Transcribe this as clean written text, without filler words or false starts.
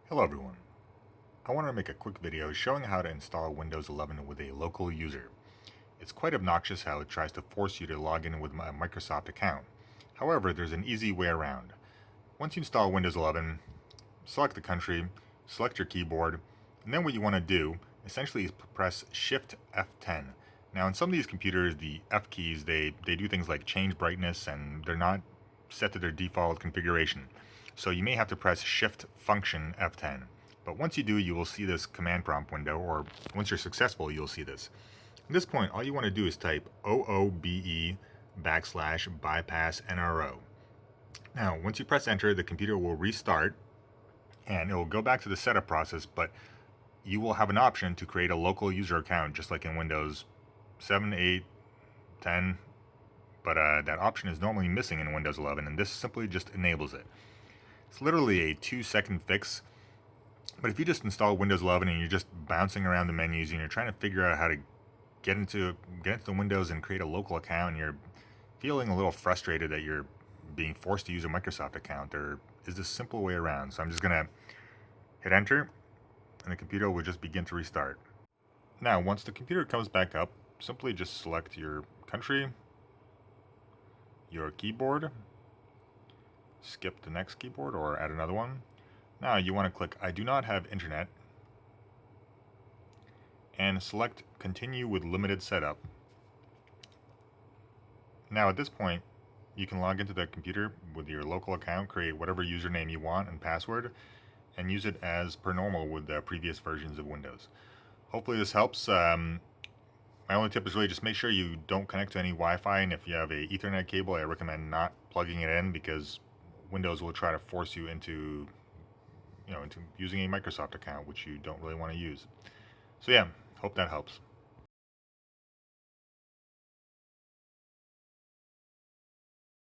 Hello everyone. I want to make a quick video showing how to install Windows 11 with a local user. It's quite obnoxious how it tries to force you to log in with a Microsoft account. However, there's an easy way around. Once you install Windows 11, select the country, select your keyboard, and then what you want to do essentially is press Shift F10. Now in some of these computers, the F keys, they do things like change brightness and they're not set to their default configuration. So you may have to press Shift Function F10. But once you do, you will see this command prompt window, or once you're successful, you'll see this. At this point, all you want to do is type OOBE /bypassNRO. Now, once you press enter, the computer will restart and it will go back to the setup process, but you will have an option to create a local user account just like in Windows 7, 8, 10, but that option is normally missing in Windows 11, and this simply just enables it. It's literally a 2-second fix, but if you just install Windows 11 and you're just bouncing around the menus and you're trying to figure out how to get into the Windows and create a local account, and you're feeling a little frustrated that you're being forced to use a Microsoft account, there is this simple way around. So I'm just going to hit enter, and the computer will just begin to restart. Now, once the computer comes back up, simply just select your country, your keyboard, skip the next keyboard or add another one. Now you want to click I do not have internet and select continue with limited setup. Now at this point you can log into the computer with your local account, create whatever username you want and password, and use it as per normal with the previous versions of Windows. Hopefully this helps. My only tip is really just make sure you don't connect to any Wi-Fi, and if you have a Ethernet cable, I recommend not plugging it in, because Windows will try to force you into using a Microsoft account, which you don't really want to use. So yeah, hope that helps.